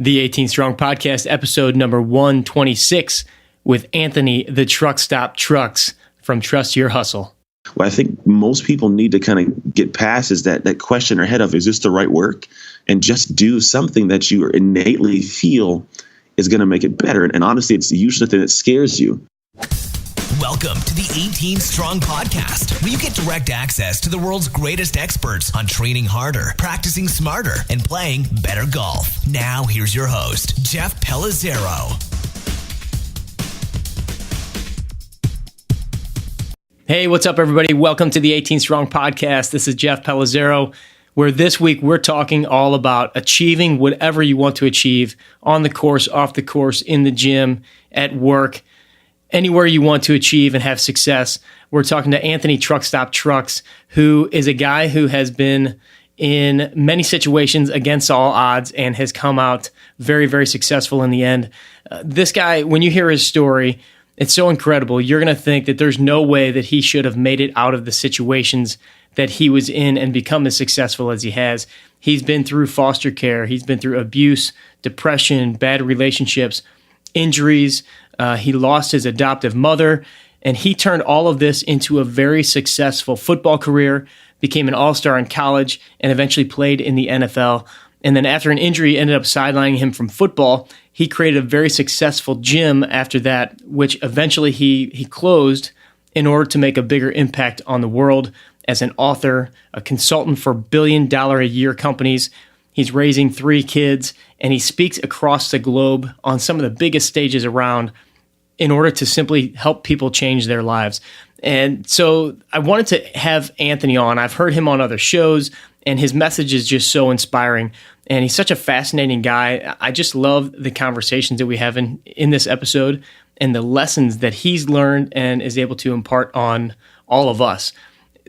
The 18 Strong Podcast, episode number 126, with Anthony the Truck Stop Trucks from Trust Your Hustle. What I think most people need to kind of get past is that question in their head of, is this the right work? And just do something that you innately feel is going to make it better. And honestly, it's usually the thing that scares you. Welcome to the 18 Strong Podcast, where you get direct access to the world's greatest experts on training harder, practicing smarter, and playing better golf. Now, here's your host, Jeff Pellizzero. Hey, what's up, everybody? Welcome to the 18 Strong Podcast. This is Jeff Pellizzero, where this week we're talking all about achieving whatever you want to achieve on the course, off the course, in the gym, at work, anywhere you want to achieve and have success. We're talking to Anthony Truck Stop Trucks, who is a guy who has been in many situations against all odds and has come out very, very successful in the end. This guy, when you hear his story, it's so incredible. You're going to think that there's no way that he should have made it out of the situations that he was in and become as successful as he has. He's been through foster care. He's been through abuse, depression, bad relationships, injuries. He lost his adoptive mother, and he turned all of this into a very successful football career, became an all-star in college, and eventually played in the NFL. And then after an injury ended up sidelining him from football, he created a very successful gym after that, which eventually he closed in order to make a bigger impact on the world as an author, a consultant for billion-dollar-a-year companies. He's raising 3 kids, and he speaks across the globe on some of the biggest stages around in order to simply help people change their lives. And so I wanted to have Anthony on. I've heard him on other shows, and his message is just so inspiring. And he's such a fascinating guy. I just love the conversations that we have in this episode and the lessons that he's learned and is able to impart on all of us.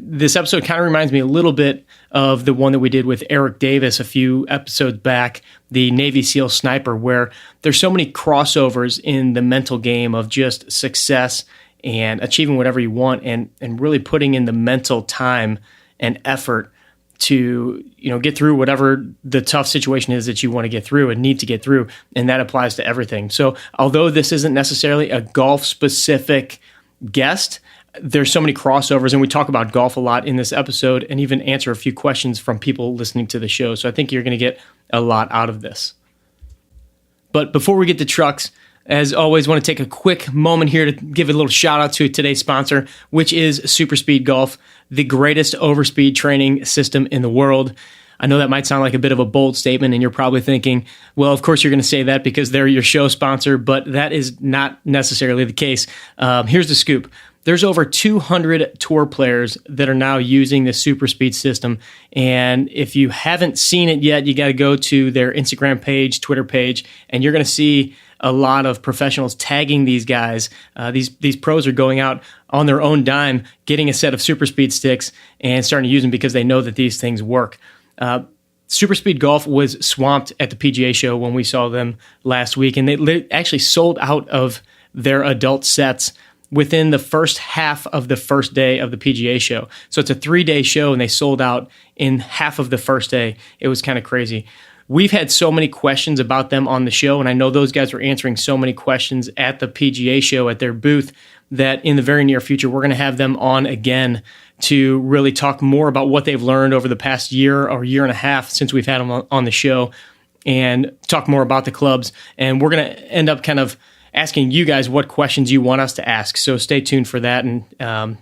This episode kind of reminds me a little bit of the one that we did with Eric Davis a few episodes back, the Navy SEAL sniper, where there's so many crossovers in the mental game of just success and achieving whatever you want and really putting in the mental time and effort to, get through whatever the tough situation is that you want to get through and need to get through. And that applies to everything. So although this isn't necessarily a golf-specific guest, there's so many crossovers, and we talk about golf a lot in this episode and even answer a few questions from people listening to the show. So I think you're going to get a lot out of this. But before we get to trucks, as always, want to take a quick moment here to give a little shout out to today's sponsor, which is Super Speed Golf, the greatest overspeed training system in the world. I know that might sound like a bit of a bold statement, and you're probably thinking, well, of course you're going to say that because they're your show sponsor, but that is not necessarily the case. Here's the scoop. There's over 200 tour players that are now using the Super Speed system. And if you haven't seen it yet, you got to go to their Instagram page, Twitter page, and you're going to see a lot of professionals tagging these guys. These pros are going out on their own dime, getting a set of Super Speed sticks and starting to use them because they know that these things work. Super Speed Golf was swamped at the PGA show when we saw them last week, and they actually sold out of their adult sets within the first half of the first day of the PGA show. So it's a 3-day show, and they sold out in half of the first day. It was kind of crazy. We've had so many questions about them on the show, and I know those guys were answering so many questions at the PGA show at their booth that in the very near future, we're going to have them on again to really talk more about what they've learned over the past year or year and a half since we've had them on the show and talk more about the clubs. And we're going to end up kind of asking you guys what questions you want us to ask. So stay tuned for that, and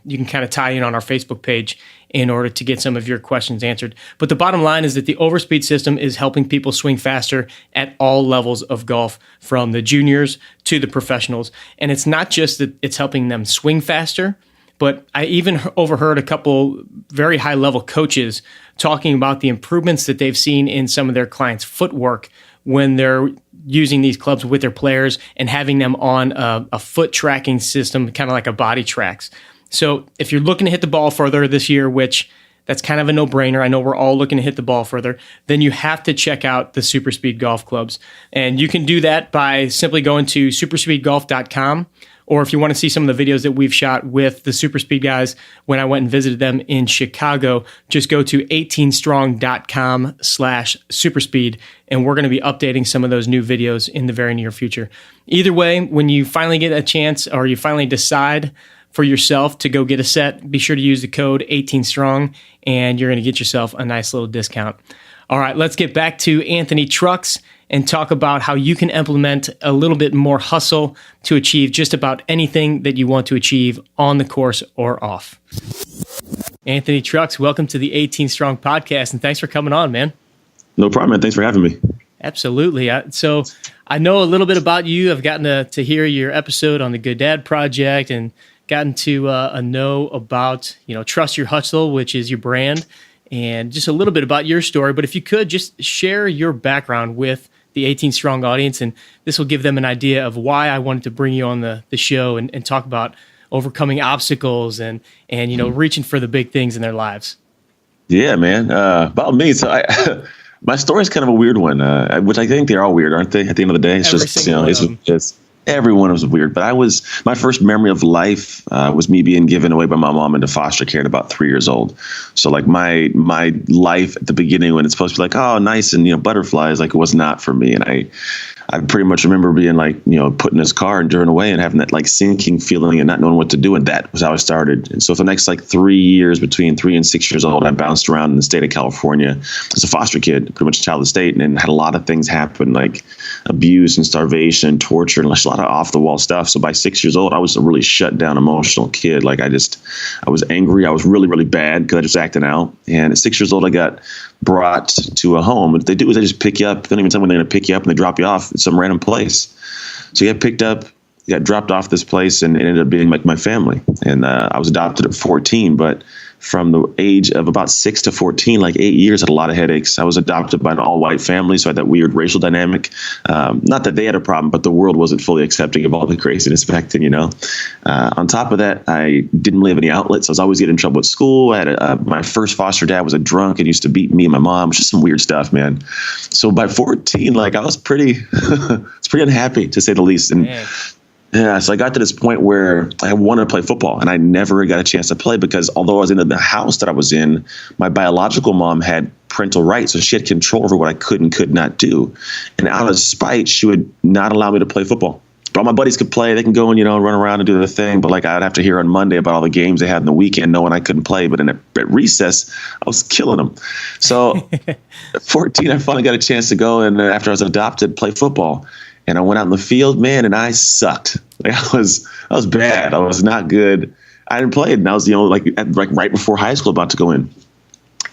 you can kind of tie in on our Facebook page in order to get some of your questions answered. But the bottom line is that the Overspeed system is helping people swing faster at all levels of golf, from the juniors to the professionals. And it's not just that it's helping them swing faster, but I even overheard a couple very high-level coaches talking about the improvements that they've seen in some of their clients' footwork when they're using these clubs with their players and having them on a foot tracking system, kind of like a body tracks. So if you're looking to hit the ball further this year, which that's kind of a no-brainer, I know we're all looking to hit the ball further, then you have to check out the Super Speed Golf Clubs. And you can do that by simply going to superspeedgolf.com Or if you want to see some of the videos that we've shot with the Super Speed guys when I went and visited them in Chicago, just go to 18strong.com/superspeed, and we're going to be updating some of those new videos in the very near future. Either way, when you finally get a chance or you finally decide for yourself to go get a set, be sure to use the code 18strong, and you're going to get yourself a nice little discount. All right, let's get back to Anthony Trucks and talk about how you can implement a little bit more hustle to achieve just about anything that you want to achieve on the course or off. Anthony Trucks, welcome to the 18 Strong podcast, and thanks for coming on, man. No problem, man. Thanks for having me. Absolutely. So I know a little bit about you. I've gotten to hear your episode on the Good Dad Project and gotten to know about, Trust Your Hustle, which is your brand, and just a little bit about your story. But if you could just share your background with the 18 Strong audience, and this will give them an idea of why I wanted to bring you on the show and talk about overcoming obstacles and reaching for the big things in their lives. Yeah, man. About me, so my story is kind of a weird one, which I think they're all weird, aren't they? At the end of the day, it's just everyone was weird. But my first memory of life was me being given away by my mom into foster care at about 3 years old. So like my life at the beginning, when it's supposed to be like, oh, nice and butterflies, like it was not for me. And I pretty much remember being like, put in his car and driven away and having that like sinking feeling and not knowing what to do. And that was how I started. And so for the next like 3 years, between 3 and 6 years old, I bounced around in the state of California as a foster kid, pretty much a child of the state, and had a lot of things happen, like abuse and starvation, torture, and a lot of off the wall stuff. So by 6 years old, I was a really shut down, emotional kid. Like I was angry. I was really, really bad because I just acting out. And at 6 years old, I got brought to a home. What they do is they just pick you up. They don't even tell me when they're going to pick you up, and they drop you off at some random place. So you get picked up, you got dropped off this place, and it ended up being like my family. And I was adopted at 14, but from the age of about 6 to 14, like 8 years, had a lot of headaches. I was adopted by an all-white family, so I had that weird racial dynamic. Not that they had a problem, but the world wasn't fully accepting of all the craziness back then, On top of that, I didn't really have any outlets. I was always getting in trouble at school. I had my first foster dad was a drunk and used to beat me and my mom. It was just some weird stuff, man. So by 14, like I was pretty, pretty unhappy, to say the least. And yeah, so I got to this point where I wanted to play football, and I never got a chance to play because although I was in the house that I was in, my biological mom had parental rights, so she had control over what I could and could not do. And out of spite, she would not allow me to play football. But all my buddies could play. They can go and, run around and do their thing. But like I'd have to hear on Monday about all the games they had in the weekend, knowing I couldn't play. But at recess, I was killing them. So at 14, I finally got a chance to go, and after I was adopted, play football. And I went out in the field, man, and I sucked. Like I was bad. I was not good. I didn't play it, and I was like right before high school, about to go in.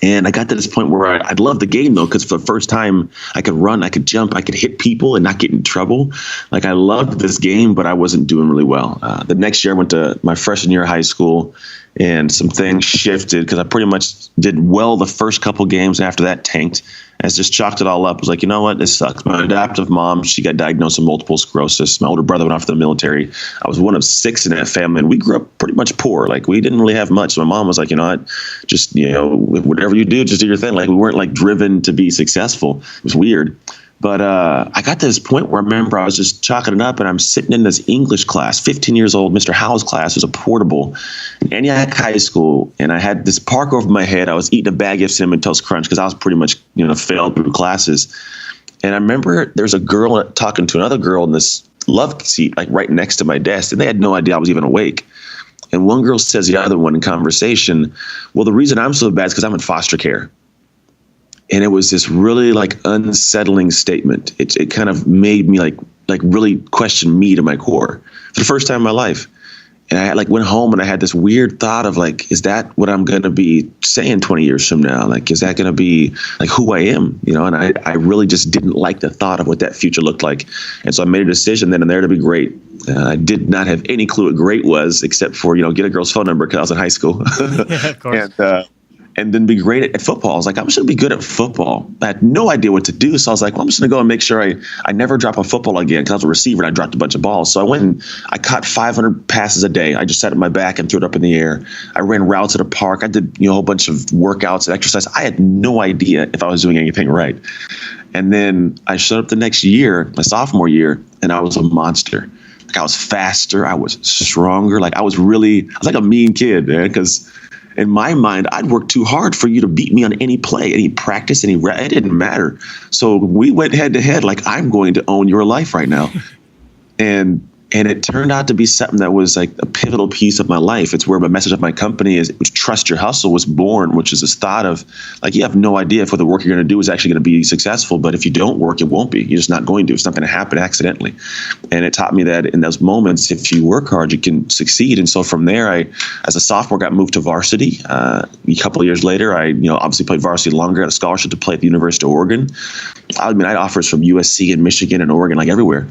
And I got to this point where I'd love the game, though, because for the first time I could run, I could jump, I could hit people and not get in trouble. Like I loved this game, but I wasn't doing really well. The next year I went to my freshman year of high school, and some things shifted because I pretty much did well the first couple games. After that, tanked. I just chalked it all up. I was like, you know what? This sucks. My adoptive mom, she got diagnosed with multiple sclerosis. My older brother went off to the military. I was one of 6 in that family, and we grew up pretty much poor. Like we didn't really have much. So my mom was like, you know what? Just, whatever you do, just do your thing. Like we weren't like driven to be successful. It was weird. But I got to this point where I remember I was just chalking it up, and I'm sitting in this English class, 15 years old. Mr. Howe's class was a portable in Antioch High School, and I had this park over my head. I was eating a bag of Cinnamon Toast Crunch because I was pretty much failed through classes. And I remember there's a girl talking to another girl in this love seat, like right next to my desk, and they had no idea I was even awake. And one girl says to the other one in conversation, well, the reason I'm so bad is because I'm in foster care. And it was this really like unsettling statement. It kind of made me like really question me to my core for the first time in my life. And I went home and I had this weird thought of like, is that what I'm going to be saying 20 years from now? Like, is that going to be like who I am? And I really just didn't like the thought of what that future looked like. And so I made a decision then and there to be great. I did not have any clue what great was, except for, get a girl's phone number because I was in high school. Yeah, of course. And then be great at football. I was like, I'm just going to be good at football. I had no idea what to do. So I was like, well, I'm just going to go and make sure I never drop a football again because I was a receiver and I dropped a bunch of balls. So I went and I caught 500 passes a day. I just sat on my back and threw it up in the air. I ran routes at a park. I did a whole bunch of workouts and exercise. I had no idea if I was doing anything right. And then I showed up the next year, my sophomore year, and I was a monster. Like I was faster. I was stronger. Like I was like a mean kid, man, because in my mind, I'd worked too hard for you to beat me on any play, any practice, it didn't matter. So we went head to head, like I'm going to own your life right now. And it turned out to be something that was like a pivotal piece of my life. It's where my message of my company is, which Trust Your Hustle was born, which is this thought of like, you have no idea if what the work you're going to do is actually going to be successful. But if you don't work, it won't be. You're just not going to. It's not going to happen accidentally. And it taught me that in those moments, if you work hard, you can succeed. And so from there, as a sophomore, got moved to varsity. A couple of years later, I obviously played varsity longer, got a scholarship to play at the University of Oregon. I had offers from USC and Michigan and Oregon, like everywhere.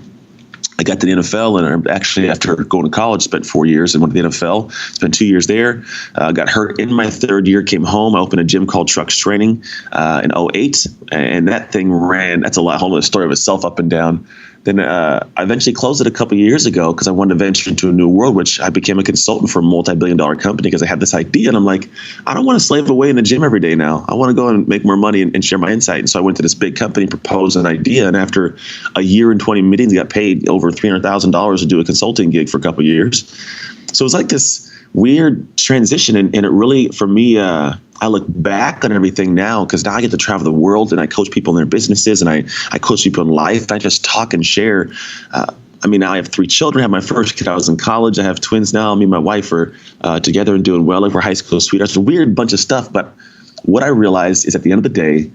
I got to the NFL, and actually after going to college, spent 4 years and went to the NFL, spent 2 years there, got hurt in my third year, came home. I opened a gym called Trucks Training in 2008, and that thing ran, that's a whole other story of itself, up and down. Then I eventually closed it a couple of years ago because I wanted to venture into a new world, which I became a consultant for a multi-billion-dollar company because I had this idea. And I'm like, I don't want to slave away in the gym every day now. I want to go and make more money and share my insight. And so I went to this big company, proposed an idea. And after a year and 20 meetings, I got paid over $300,000 to do a consulting gig for a couple of years. So it was like this weird transition. And it really, for me, I look back on everything now because now I get to travel the world and I coach people in their businesses and I coach people in life. I just talk and share. Now I have 3 children. I have my first kid. I was in college. I have twins now. Me and my wife are together and doing well. Like we're high school sweethearts. It's a weird bunch of stuff. But what I realized is at the end of the day,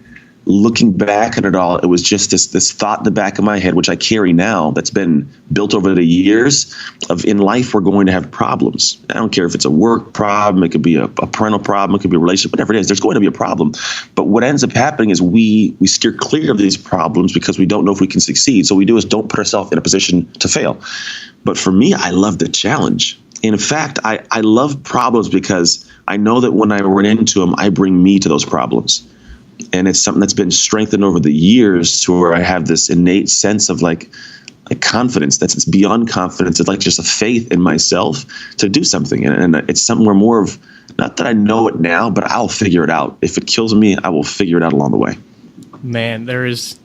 looking back at it all, it was just this thought in the back of my head, which I carry now, that's been built over the years of in life, we're going to have problems. I don't care if it's a work problem, it could be a parental problem, it could be a relationship, whatever it is, there's going to be a problem. But what ends up happening is we steer clear of these problems because we don't know if we can succeed. So what we do is don't put ourselves in a position to fail. But for me, I love the challenge. In fact, I love problems because I know that when I run into them, I bring me to those problems. And it's something that's been strengthened over the years to where I have this innate sense of like confidence it's beyond confidence. It's like just a faith in myself to do something. And it's something where more of, not that I know it now, but I'll figure it out. If it kills me, I will figure it out along the way. Man, there's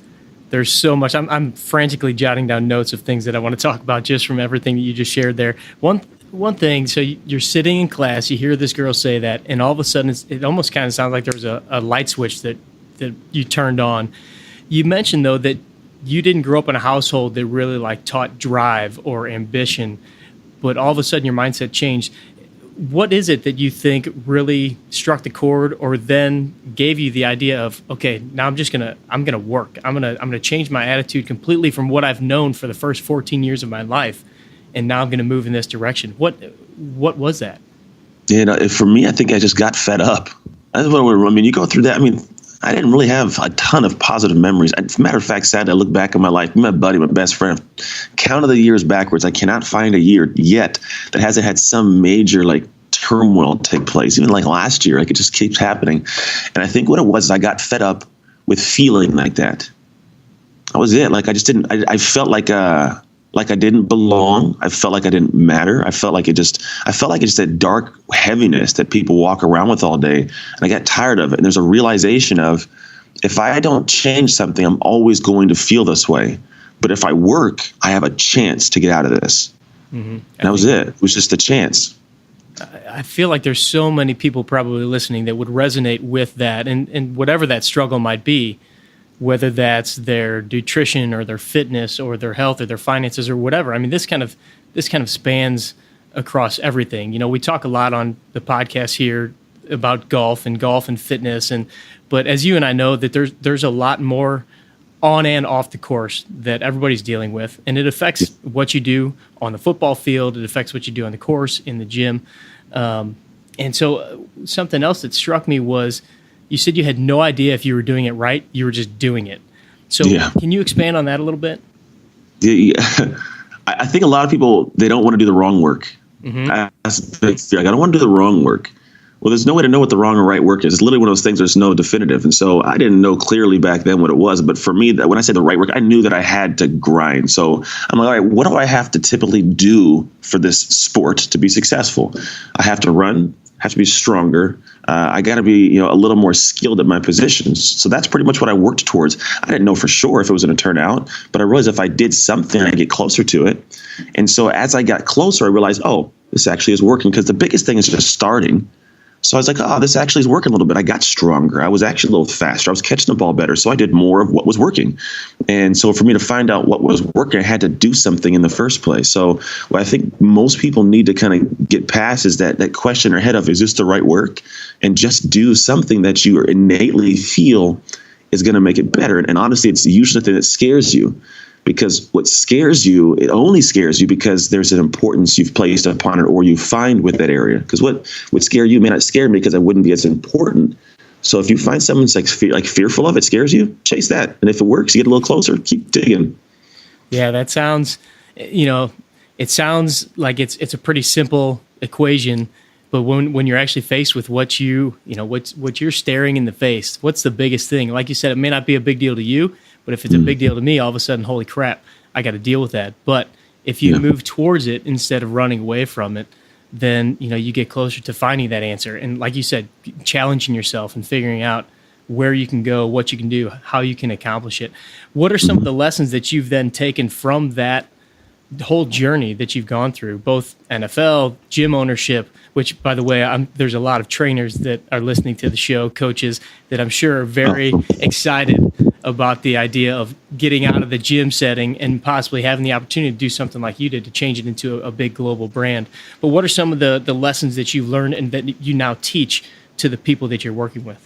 so much. I'm frantically jotting down notes of things that I want to talk about just from everything that you just shared there. One thing, so you're sitting in class, you hear this girl say that, and all of a sudden it almost kind of sounds like there was a light switch that you turned on. You mentioned, though, that you didn't grow up in a household that really taught drive or ambition, but all of a sudden your mindset changed. What is it that you think really struck the chord or then gave you the idea of, okay, now I'm gonna work. I'm gonna change my attitude completely from what I've known for the first 14 years of my life, and now I'm going to move in this direction. What was that? For me, I think I just got fed up. You go through that. I didn't really have a ton of positive memories. As a matter of fact, sad, I look back at my life. My buddy, my best friend, counted the years backwards. I cannot find a year yet that hasn't had some major turmoil take place. Even last year, it just keeps happening. And I think what it was is I got fed up with feeling like that. That was it. I just didn't. I felt like I didn't belong. I felt like I didn't matter. I felt like it's just that dark heaviness that people walk around with all day. And I got tired of it. And there's a realization of, if I don't change something, I'm always going to feel this way. But if I work, I have a chance to get out of this. Mm-hmm. And that was it. It was just a chance. I feel like there's so many people probably listening that would resonate with that, and whatever that struggle might be, whether that's their nutrition or their fitness or their health or their finances or whatever. This kind of spans across everything. We talk a lot on the podcast here about golf and fitness, but as you and I know, that there's a lot more on and off the course that everybody's dealing with, and it affects what you do on the football field. It affects what you do on the course, in the gym. And so something else that struck me was, you said you had no idea if you were doing it right. You were just doing it. So Can you expand on that a little bit? Yeah. I think a lot of people, they don't want to do the wrong work. Mm-hmm. That's the big fear. I don't want to do the wrong work. Well, there's no way to know what the wrong or right work is. It's literally one of those things there's no definitive. And so I didn't know clearly back then what it was. But for me, when I say the right work, I knew that I had to grind. So I'm like, all right, what do I have to typically do for this sport to be successful? I have to run, have to be stronger. I got to be, a little more skilled at my positions. So that's pretty much what I worked towards. I didn't know for sure if it was going to turn out, but I realized if I did something, I'd get closer to it. And so as I got closer, I realized, oh, this actually is working, because the biggest thing is just starting. So I was like, oh, this actually is working a little bit. I got stronger. I was actually a little faster. I was catching the ball better. So I did more of what was working. And so for me to find out what was working, I had to do something in the first place. So what I think most people need to kind of get past is that question in their head of, is this the right work? And just do something that you innately feel is going to make it better. And honestly, it's usually the thing that scares you. Because what scares you, it only scares you because there's an importance you've placed upon it, or you find with that area. Because what would scare you may not scare me, because I wouldn't be as important. So if you find something that's fearful of it, scares you, chase that. And if it works, you get a little closer, keep digging. Yeah, that sounds, it sounds like it's a pretty simple equation. But when you're actually faced with what you're staring in the face, what's the biggest thing? Like you said, it may not be a big deal to you, but if it's a big deal to me, all of a sudden, holy crap, I got to deal with that. But if you move towards it instead of running away from it, then you get closer to finding that answer. And like you said, challenging yourself and figuring out where you can go, what you can do, how you can accomplish it. What are some of the lessons that you've then taken from that whole journey that you've gone through, both NFL, gym ownership, which, by the way, there's a lot of trainers that are listening to the show, coaches that I'm sure are very excited about the idea of getting out of the gym setting and possibly having the opportunity to do something like you did, to change it into a big global brand. But what are some of the lessons that you've learned and that you now teach to the people that you're working with?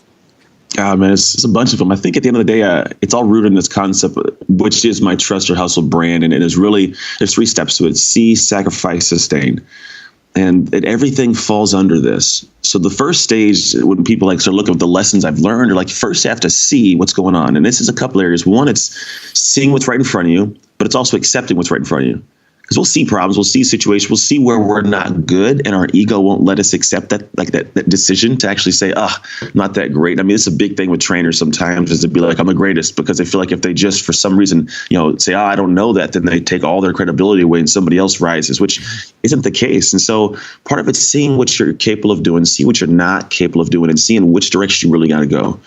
Man, it's a bunch of them. I think at the end of the day, it's all rooted in this concept, which is my Trust Your Hustle brand. And it is really, there's 3 steps to it: see, sacrifice, sustain. And everything falls under this. So the first stage, when people start looking at the lessons I've learned, are first you have to see what's going on. And this is a couple areas. One, it's seeing what's right in front of you, but it's also accepting what's right in front of you. Because we'll see problems, we'll see situations, we'll see where we're not good, and our ego won't let us accept that decision to actually say, not that great. I mean, it's a big thing with trainers sometimes, is to be like, I'm the greatest, because they feel like if they just for some reason, say, I don't know that, then they take all their credibility away and somebody else rises, which isn't the case. And so part of it's seeing what you're capable of doing, see what you're not capable of doing, and seeing which direction you really got to go.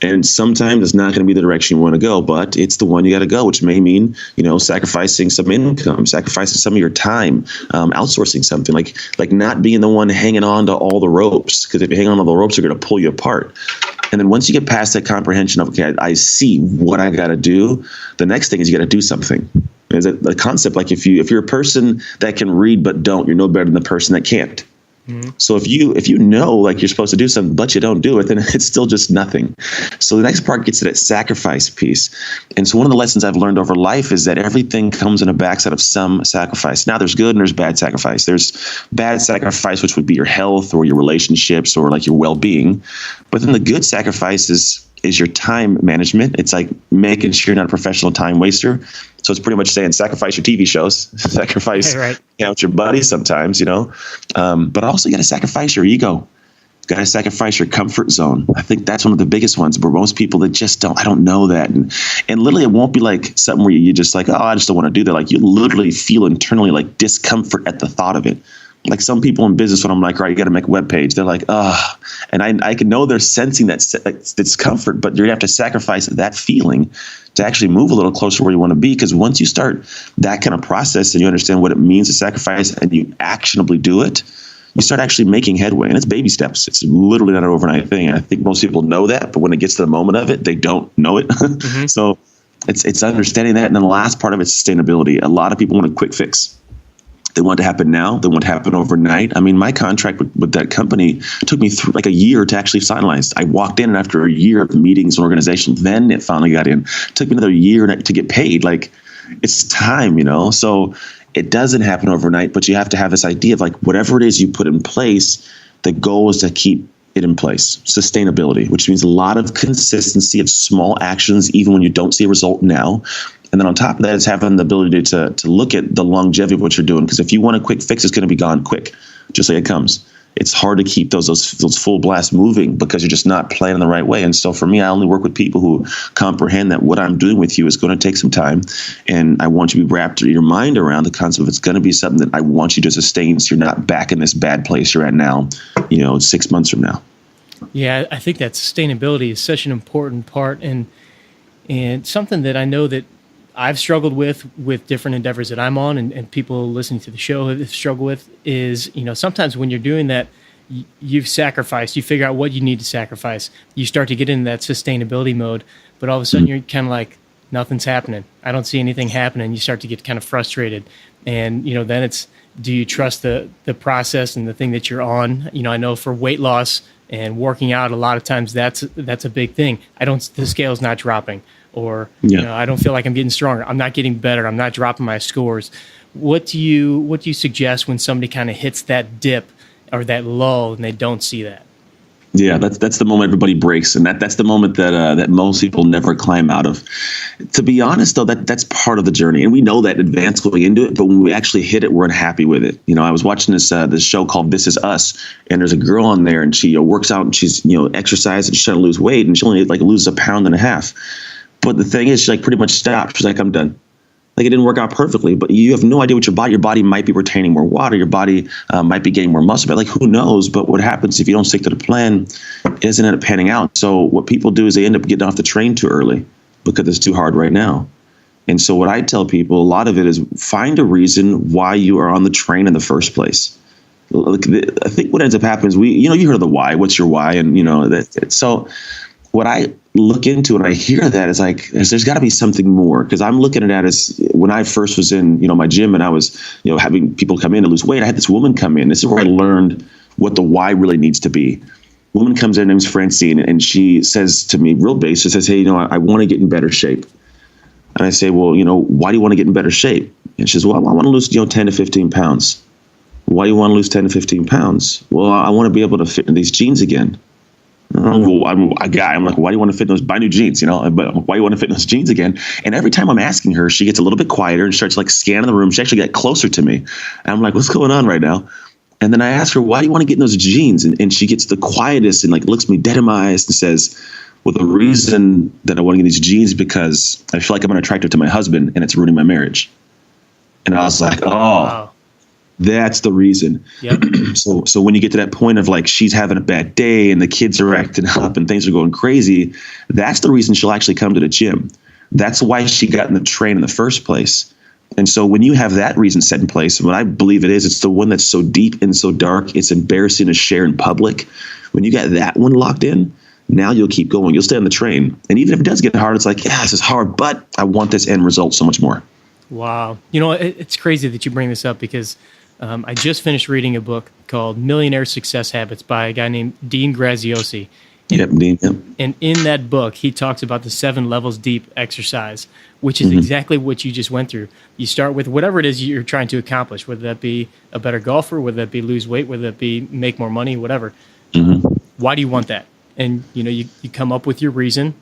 And sometimes it's not going to be the direction you want to go, but it's the one you got to go, which may mean, sacrificing some income, sacrificing some of your time, outsourcing something, like not being the one hanging on to all the ropes. Because if you hang on to the ropes, they're going to pull you apart. And then once you get past that comprehension of, okay, I see what I got to do, the next thing is you got to do something. Is it the concept, like if you're a person that can read but don't, you're no better than the person that can't. So if you know you're supposed to do something, but you don't do it, then it's still just nothing. So the next part gets to that sacrifice piece. And so one of the lessons I've learned over life is that everything comes in a backside of some sacrifice. Now there's good and there's bad sacrifice. There's bad sacrifice, which would be your health or your relationships or your well-being. But then the good sacrifice is your time management. It's like making sure you're not a professional time waster. So it's pretty much saying sacrifice your TV shows, sacrifice out your buddies sometimes, but also you got to sacrifice your ego. You got to sacrifice your comfort zone. I think that's one of the biggest ones, but most people that just I don't know that. And literally it won't be like something where you just I just don't want to do that. You literally feel internally discomfort at the thought of it. Like some people in business, when I'm like, all right, you got to make a web page, they're like, and I can know they're sensing that discomfort, but you're gonna have to sacrifice that feeling to actually move a little closer where you want to be. Because once you start that kind of process and you understand what it means to sacrifice and you actionably do it, you start actually making headway. And it's baby steps. It's literally not an overnight thing. I think most people know that, but when it gets to the moment of it, they don't know it. Mm-hmm. So it's understanding that. And then the last part of it is sustainability. A lot of people want a quick fix. They want it to happen now. They want it to happen overnight. I mean, my contract with that company took me through a year to actually finalize. I walked in, and after a year of meetings and organization, then it finally got in. It took me another year to get paid. It's time, So it doesn't happen overnight, but you have to have this idea of whatever it is you put in place, the goal is to keep it in place. Sustainability, which means a lot of consistency of small actions, even when you don't see a result now. And then on top of that is having the ability to look at the longevity of what you're doing. Because if you want a quick fix, it's going to be gone quick, just like it comes. It's hard to keep those full blasts moving because you're just not planning the right way. And so for me, I only work with people who comprehend that what I'm doing with you is going to take some time. And I want you to be wrapped your mind around the concept of it's going to be something that I want you to sustain so you're not back in this bad place you're at now, 6 months from now. Yeah, I think that sustainability is such an important part, and something that I know that I've struggled with different endeavors that I'm on, and people listening to the show have struggled with is, sometimes when you're doing that, you've sacrificed, you figure out what you need to sacrifice. You start to get into that sustainability mode, but all of a sudden you're kind of like, nothing's happening. I don't see anything happening. You start to get kind of frustrated. And, then it's, do you trust the process and the thing that you're on? I know for weight loss and working out, a lot of times that's a big thing. The scale's not dropping, or, I don't feel like I'm getting stronger. I'm not getting better. I'm not dropping my scores. What do you suggest when somebody kind of hits that dip or that lull and they don't see that? Yeah, that's the moment everybody breaks, and that's the moment that most people never climb out of. To be honest, though, that's part of the journey, and we know that in advance going into it. But when we actually hit it, we're unhappy with it. I was watching this show called This Is Us, and there's a girl on there, and she works out and she's exercising and she's trying to lose weight, and she only loses 1.5 pounds. But the thing is, she pretty much stopped. She's like, I'm done. It didn't work out perfectly, but you have no idea what your body might be retaining more water. Your body might be getting more muscle, but who knows? But what happens if you don't stick to the plan, it doesn't end up panning out. So what people do is they end up getting off the train too early because it's too hard right now. And so what I tell people, a lot of it is find a reason why you are on the train in the first place. I think what ends up happening is you heard of the why, what's your why? And so what I look into and I hear that is there's got to be something more, because I'm looking at that as when I first was in my gym and I was having people come in to lose weight. I had this woman come in. This is where I learned what the why really needs to be. Woman comes in, her name's Francine, and she says to me real basic, she says, hey, I want to get in better shape. And I say, well, why do you want to get in better shape? And she says, well, I want to lose 10 to 15 pounds. Why do you want to lose 10 to 15 pounds? Well, I want to be able to fit in these jeans again. I'm a guy. I'm like, why do you want to fit in those? Buy new jeans, But why do you want to fit in those jeans again? And every time I'm asking her, she gets a little bit quieter and starts scanning the room. She actually got closer to me. And I'm like, what's going on right now? And then I ask her, why do you want to get in those jeans? And she gets the quietest and looks me dead in my eyes and says, well, the reason that I want to get these jeans is because I feel like I'm unattractive to my husband and it's ruining my marriage. And I was like, oh. Wow. That's the reason. Yep. So when you get to that point of she's having a bad day and the kids are acting up and things are going crazy, that's the reason she'll actually come to the gym. That's why she got in the train in the first place. And so when you have that reason set in place, what I believe it is, it's the one that's so deep and so dark, it's embarrassing to share in public. When you got that one locked in, now you'll keep going. You'll stay on the train. And even if it does get hard, it's this is hard, but I want this end result so much more. Wow. It's crazy that you bring this up because I just finished reading a book called Millionaire Success Habits by a guy named Dean Graziosi. Dean. Yep. And in that book, he talks about the 7 levels deep exercise, which is exactly what you just went through. You start with whatever it is you're trying to accomplish, whether that be a better golfer, whether that be lose weight, whether that be make more money, whatever. Why do you want that? And, you come up with your reason.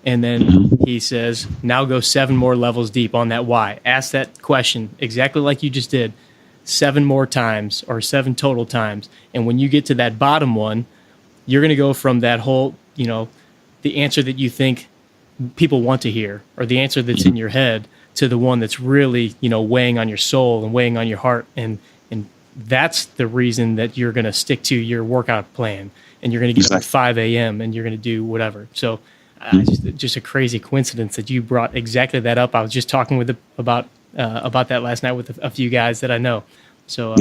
And then he says, now go 7 more levels deep on that why. Ask that question exactly like you just did. 7 more times or 7 total times. And when you get to that bottom one, you're going to go from that whole, the answer that you think people want to hear or the answer that's in your head to the one that's really, weighing on your soul and weighing on your heart. And that's the reason that you're going to stick to your workout plan and you're going to get up at 5 a.m. and you're going to do whatever. So just a crazy coincidence that you brought exactly that up. I was just talking about that last night with a few guys that I know. So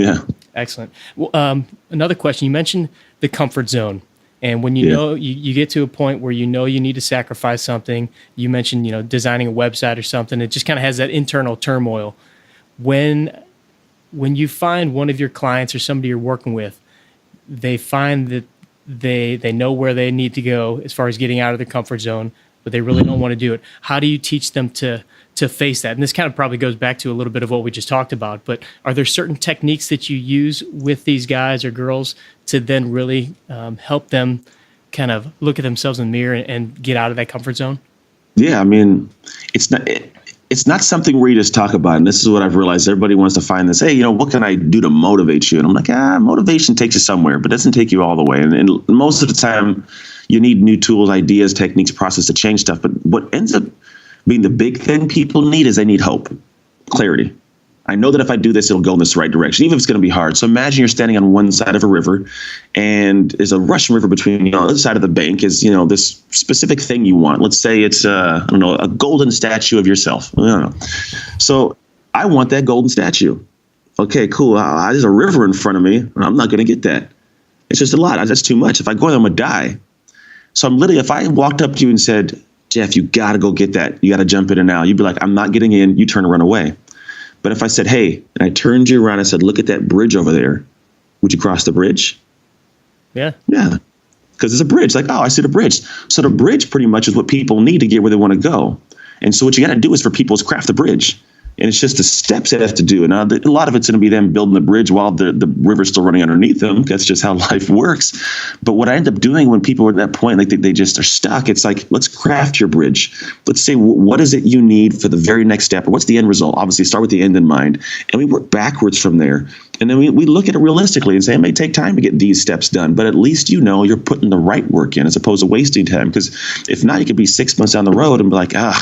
excellent. Well, another question, you mentioned the comfort zone. And when you get to a point where you need to sacrifice something, you mentioned, designing a website or something, it just kind of has that internal turmoil. When you find one of your clients or somebody you're working with, they find that they know where they need to go as far as getting out of their comfort zone, but they really don't want to do it. How do you teach them to face that? And this kind of probably goes back to a little bit of what we just talked about, but are there certain techniques that you use with these guys or girls to then really help them kind of look at themselves in the mirror and get out of that comfort zone? Yeah, I mean, it's not something where you just talk about, and this is what I've realized. Everybody wants to find this, hey, what can I do to motivate you? And I'm like, motivation takes you somewhere, but doesn't take you all the way. And most of the time, you need new tools, ideas, techniques, process to change stuff. But what ends up being the big thing people need is they need hope, clarity. I know that if I do this, it'll go in this right direction, even if it's going to be hard. So imagine you're standing on one side of a river, and there's a rushing river between, on the other side of the bank is, this specific thing you want. Let's say it's, a golden statue of yourself. I don't know. So I want that golden statue. Okay, cool. There's a river in front of me. I'm not going to get that. It's just a lot. That's too much. If I go there, I'm going to die. So I'm literally, if I walked up to you and said, Jeff, you got to go get that. You got to jump in and out. You'd be like, I'm not getting in. You turn and run away. But if I said, hey, and I turned you around and said, look at that bridge over there, would you cross the bridge? Yeah. Yeah. Because it's a bridge. Like, oh, I see the bridge. So the bridge pretty much is what people need to get where they want to go. And so what you got to do is for people is craft the bridge. And it's just the steps they have to do. And a lot of it's going to be them building the bridge while the river's still running underneath them. That's just how life works. But what I end up doing when people are at that point, like they just are stuck, it's like, let's craft your bridge. Let's say, what is it you need for the very next step? Or what's the end result? Obviously, start with the end in mind. And we work backwards from there. And then we look at it realistically and say, it may take time to get these steps done. But at least you're putting the right work in as opposed to wasting time. Because if not, you could be 6 months down the road and be like, I'm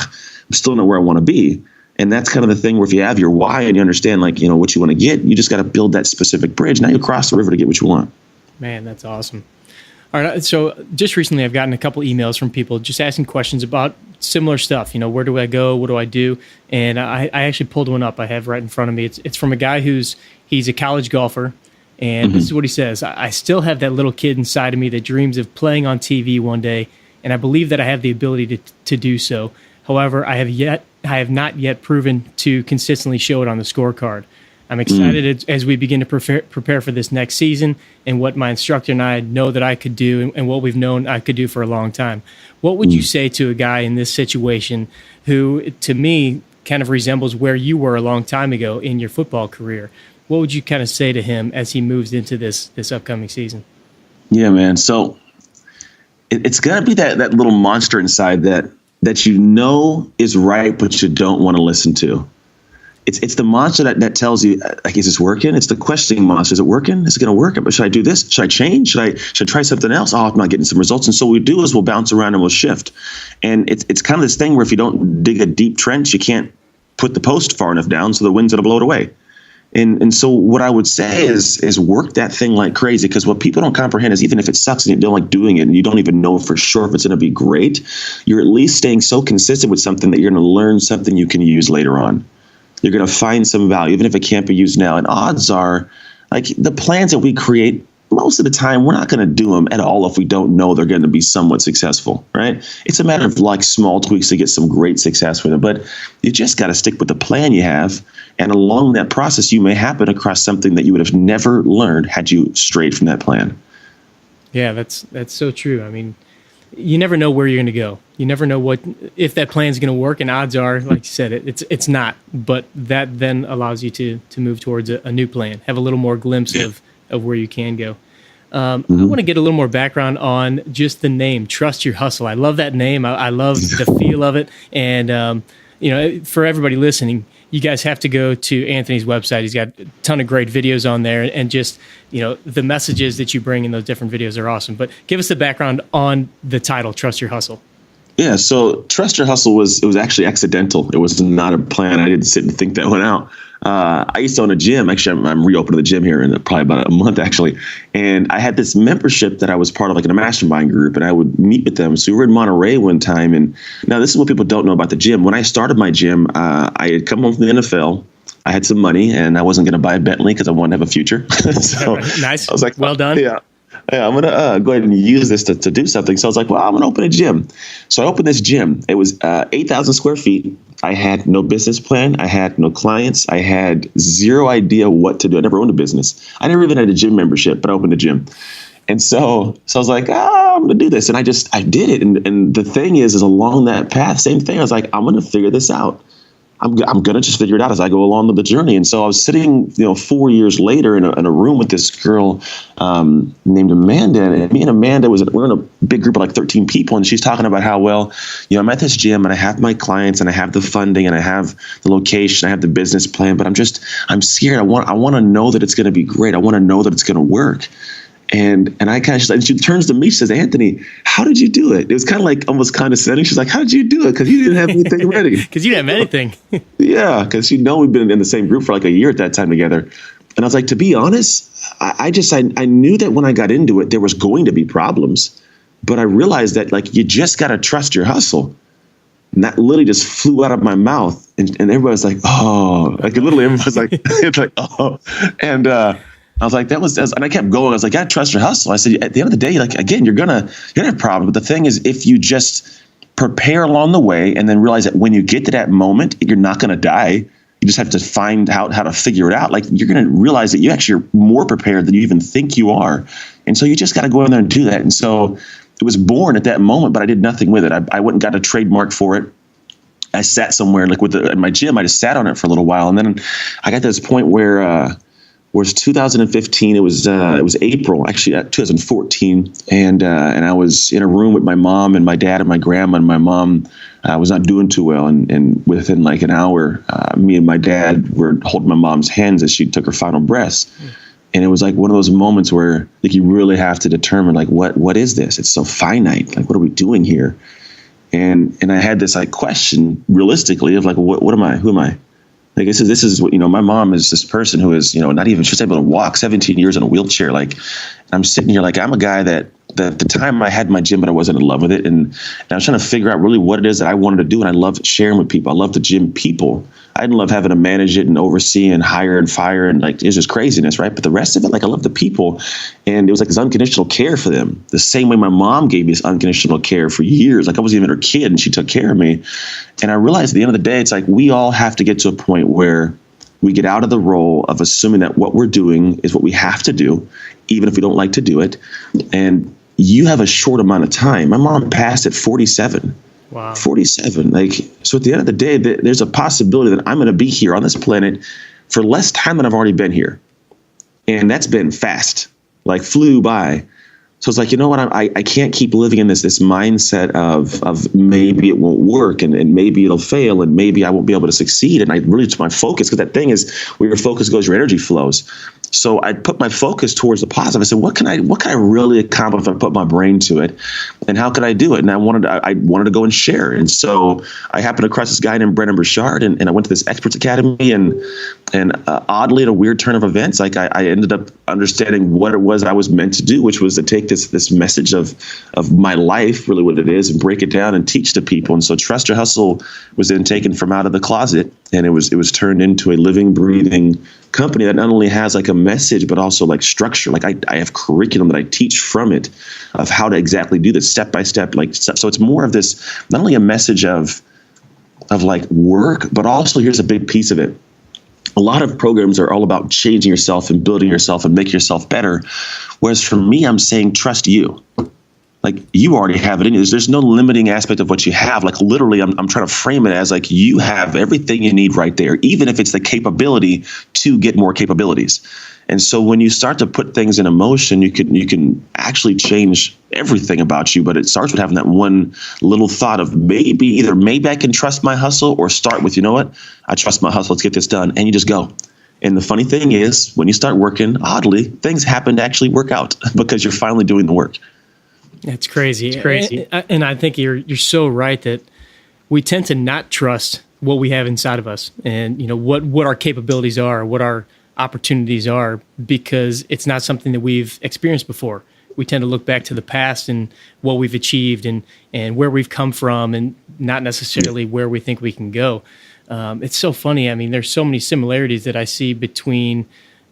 still not where I want to be. And that's kind of the thing where if you have your why and you understand, what you want to get, you just got to build that specific bridge. Now you cross the river to get what you want. Man, that's awesome. All right. So just recently I've gotten a couple emails from people just asking questions about similar stuff. Where do I go? What do I do? And I actually pulled one up I have right in front of me. It's from a guy he's a college golfer. And this is what he says. I still have that little kid inside of me that dreams of playing on TV one day. And I believe that I have the ability to do so. However, I have not yet proven to consistently show it on the scorecard. I'm excited as we begin to prepare for this next season and what my instructor and I know that I could do and what we've known I could do for a long time. What would you say to a guy in this situation who, to me, kind of resembles where you were a long time ago in your football career? What would you kind of say to him as he moves into this upcoming season? Yeah, man. So it's got to be that little monster inside that is right, but you don't want to listen to. It's the monster that tells you, like, is this working? It's the questioning monster. Is it working? Is it going to work? Should I do this? Should I change? Should I try something else? Oh, I'm not getting some results. And so what we do is we'll bounce around and we'll shift. And it's kind of this thing where if you don't dig a deep trench, you can't put the post far enough down, so the wind's going to blow it away. And so what I would say is work that thing like crazy, because what people don't comprehend is even if it sucks and you don't like doing it and you don't even know for sure if it's going to be great, you're at least staying so consistent with something that you're going to learn something you can use later on. You're going to find some value, even if it can't be used now. And odds are, like, the plans that we create, most of the time, we're not going to do them at all if we don't know they're going to be somewhat successful, right? It's a matter of like small tweaks to get some great success with it. But you just got to stick with the plan you have. And along that process, you may happen across something that you would have never learned had you strayed from that plan. Yeah, that's so true. I mean, you never know where you're going to go. You never know if that plan is going to work. And odds are, like you said, it's not. But that then allows you to move towards a new plan, have a little more glimpse of where you can go. I want to get a little more background on just the name, Trust Your Hustle. I love that name. I love the feel of it. And, for everybody listening, you guys have to go to Anthony's website. He's got a ton of great videos on there, and just, the messages that you bring in those different videos are awesome. But give us the background on the title, Trust Your Hustle. Yeah, so Trust Your Hustle was actually accidental. It was not a plan. I didn't sit and think that one out. I used to own a gym. Actually, I'm reopening the gym here in probably about a month, actually. And I had this membership that I was part of, like in a mastermind group, and I would meet with them. So we were in Monterey one time. And now this is what people don't know about the gym. When I started my gym, I had come home from the NFL. I had some money, and I wasn't going to buy a Bentley because I wanted to have a future. So nice. I was like, well done. Yeah. I'm going to go ahead and use this to do something. So I was like, well, I'm going to open a gym. So I opened this gym. It was 8,000 square feet. I had no business plan. I had no clients. I had zero idea what to do. I never owned a business. I never even had a gym membership, but I opened a gym. And so I was like, I'm going to do this. And I did it. And the thing is along that path, same thing. I was like, I'm going to figure this out. I'm going to just figure it out as I go along with the journey. And so I was sitting, 4 years later in a room with this girl named Amanda. And me and Amanda we're in a big group of like 13 people. And she's talking about how, I'm at this gym and I have my clients and I have the funding and I have the location, I have the business plan, but I'm scared. I want to know that it's going to be great. I want to know that it's going to work. And she turns to me, she says, Anthony, how did you do it? It was kind of like almost condescending. She's like, how did you do it? Because you didn't have anything ready. Because you didn't have anything. Yeah, because we've been in the same group for like a year at that time together. And I was like, to be honest, I knew that when I got into it, there was going to be problems. But I realized that like you just got to trust your hustle. And that literally just flew out of my mouth. And everybody was like, oh, like literally everybody was like, it's like, oh. And I was like, and I kept going. I was like, gotta trust your hustle. I said, at the end of the day, like, again, you're gonna have problems. But the thing is, if you just prepare along the way and then realize that when you get to that moment, you're not gonna die. You just have to find out how to figure it out. Like, you're gonna realize that you actually are more prepared than you even think you are. And so you just gotta go in there and do that. And so it was born at that moment, but I did nothing with it. I went and got a trademark for it. I sat somewhere like in my gym. I just sat on it for a little while, and then I got to this point where it was 2015. It was April, actually, 2014, and I was in a room with my mom and my dad and my grandma. And my mom was not doing too well, and within like an hour, me and my dad were holding my mom's hands as she took her final breaths. And it was like one of those moments where like you really have to determine like what is this? It's so finite. Like, what are we doing here? And I had this like question realistically of like, what am I? Who am I? Like, this is what, my mom is this person who is, not even, she's able to walk 17 years in a wheelchair. Like, I'm sitting here like, I'm a guy that at the time I had my gym, but I wasn't in love with it. And I was trying to figure out really what it is that I wanted to do. And I loved sharing with people. I loved the gym people. I didn't love having to manage it and oversee and hire and fire. And like, it's just craziness, right? But the rest of it, like, I love the people. And it was like this unconditional care for them. The same way my mom gave me this unconditional care for years. Like, I wasn't even her kid and she took care of me. And I realized at the end of the day, it's like we all have to get to a point where we get out of the role of assuming that what we're doing is what we have to do, even if we don't like to do it. And you have a short amount of time. My mom passed at 47. Wow. 47. Like, so at the end of the day, there's a possibility that I'm going to be here on this planet for less time than I've already been here. And that's been fast, like flew by. So it's like, you know what? I can't keep living in this mindset of maybe it won't work and maybe it'll fail and maybe I won't be able to succeed. And I really took my focus, because that thing is where your focus goes, your energy flows. So I put my focus towards the positive. I said, what can I really accomplish if I put my brain to it? And how could I do it? And I wanted to go and share. And so I happened across this guy named Brendan Burchard, and I went to this Experts Academy, and oddly, at a weird turn of events, like I ended up understanding what it was I was meant to do, which was to take this message of my life, really what it is, and break it down and teach to people. And so Trust Your Hustle was then taken from out of the closet, and it was turned into a living, breathing company that not only has like a message, but also like structure. Like I have curriculum that I teach from it of how to exactly do this step by step. Like, so it's more of this, not only a message of like work, but also here's a big piece of it. A lot of programs are all about changing yourself and building yourself and making yourself better. Whereas for me, I'm saying, trust you. Like, you already have it in you. There's no limiting aspect of what you have. Like, literally, I'm trying to frame it as like you have everything you need right there, even if it's the capability to get more capabilities. And so when you start to put things in motion, you can actually change everything about you. But it starts with having that one little thought of maybe I can trust my hustle, or start with, you know what? I trust my hustle. Let's get this done. And you just go. And the funny thing is, when you start working, oddly, things happen to actually work out because you're finally doing the work. That's crazy. It's crazy. And I think you're so right that we tend to not trust what we have inside of us, and what our capabilities are, what our opportunities are, because it's not something that we've experienced before. We tend to look back to the past and what we've achieved and where we've come from, and not necessarily where we think we can go. It's so funny. I mean, there's so many similarities that I see between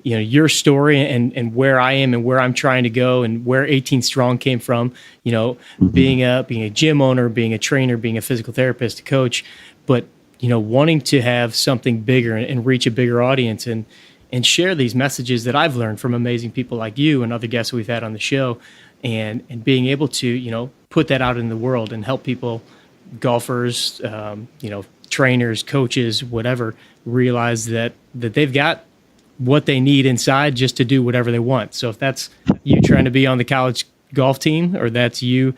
your story and where I am and where I'm trying to go, and where 18 Strong came from, being a gym owner, being a trainer, being a physical therapist, a coach, but, wanting to have something bigger and reach a bigger audience and share these messages that I've learned from amazing people like you and other guests we've had on the show, and being able to, put that out in the world and help people, golfers, trainers, coaches, whatever, realize that they've got what they need inside just to do whatever they want. So if that's you trying to be on the college golf team, or that's you,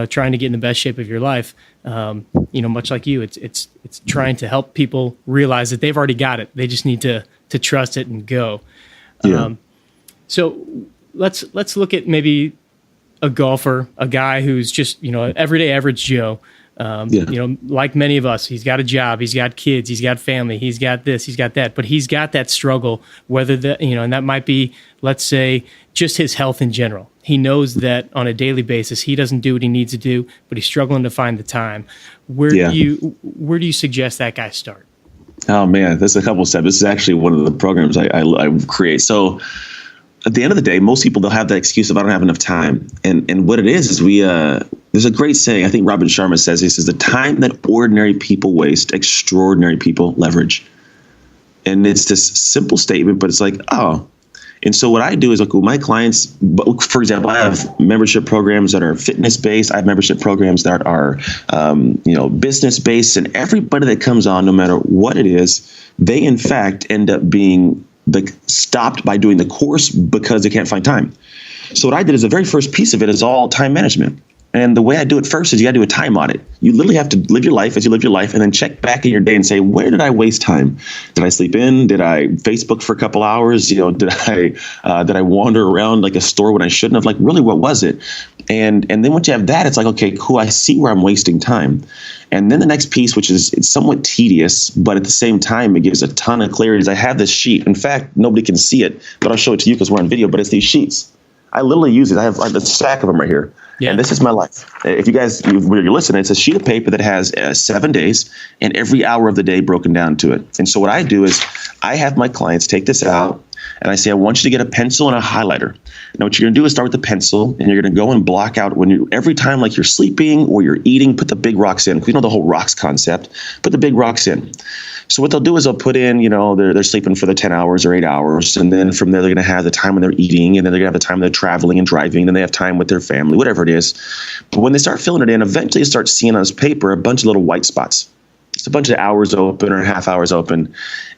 trying to get in the best shape of your life, much like you, it's trying to help people realize that they've already got it. They just need to trust it and go. Yeah. So let's look at maybe a golfer, a guy who's just, everyday average Joe. Like many of us, he's got a job, he's got kids, he's got family, he's got this, he's got that, but he's got that struggle, whether and that might be, let's say, just his health in general. He knows that on a daily basis, he doesn't do what he needs to do, but he's struggling to find the time. Where do you suggest that guy start? Oh man, there's a couple of steps. This is actually one of the programs I create. So at the end of the day, most people, they'll have that excuse of I don't have enough time. And what it is we, there's a great saying, I think Robin Sharma says this, is the time that ordinary people waste, extraordinary people leverage. And it's this simple statement, but it's like, oh. And so what I do is, like, with my clients, for example, I have membership programs that are fitness-based. I have membership programs that are, business-based. And everybody that comes on, no matter what it is, they, in fact, end up being stopped by doing the course because they can't find time. So what I did is the very first piece of it is all time management. And the way I do it first is you got to do a time audit. You literally have to live your life as you live your life and then check back in your day and say, where did I waste time? Did I sleep in? Did I Facebook for a couple hours? Did I wander around like a store when I shouldn't have? Like, really, what was it? And then once you have that, it's like, okay, cool, I see where I'm wasting time. And then the next piece, which is it's somewhat tedious, but at the same time, it gives a ton of clarity, is I have this sheet. In fact, nobody can see it, but I'll show it to you because we're on video, but it's these sheets. I literally use it. I have a stack of them right here. Yeah. And this is my life. If you guys, when you're listening, it's a sheet of paper that has 7 days and every hour of the day broken down to it. And so what I do is I have my clients take this out and I say, I want you to get a pencil and a highlighter. Now, what you're going to do is start with the pencil and you're going to go and block out every time, like you're sleeping or you're eating, put the big rocks in. We know the whole rocks concept. Put the big rocks in. So what they'll do is they'll put in, they're sleeping for the 10 hours or 8 hours. And then from there, they're going to have the time when they're eating. And then they're going to have the time when they're traveling and driving. Then they have time with their family, whatever it is. But when they start filling it in, eventually you start seeing on this paper a bunch of little white spots. It's a bunch of hours open or half hours open.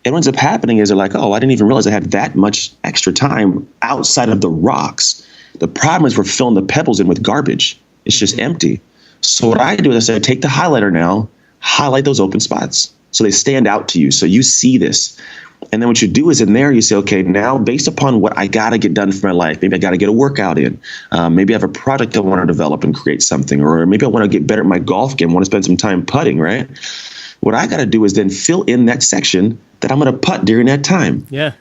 And what ends up happening is they're like, oh, I didn't even realize I had that much extra time outside of the rocks. The problem is we're filling the pebbles in with garbage. It's just empty. So what I do is I say, take the highlighter now, highlight those open spots so they stand out to you. So you see this. And then what you do is in there, you say, okay, now based upon what I got to get done for my life, maybe I got to get a workout in. Maybe I have a product I want to develop and create something. Or maybe I want to get better at my golf game. I want to spend some time putting, right? What I got to do is then fill in that section that I'm going to putt during that time. Yeah.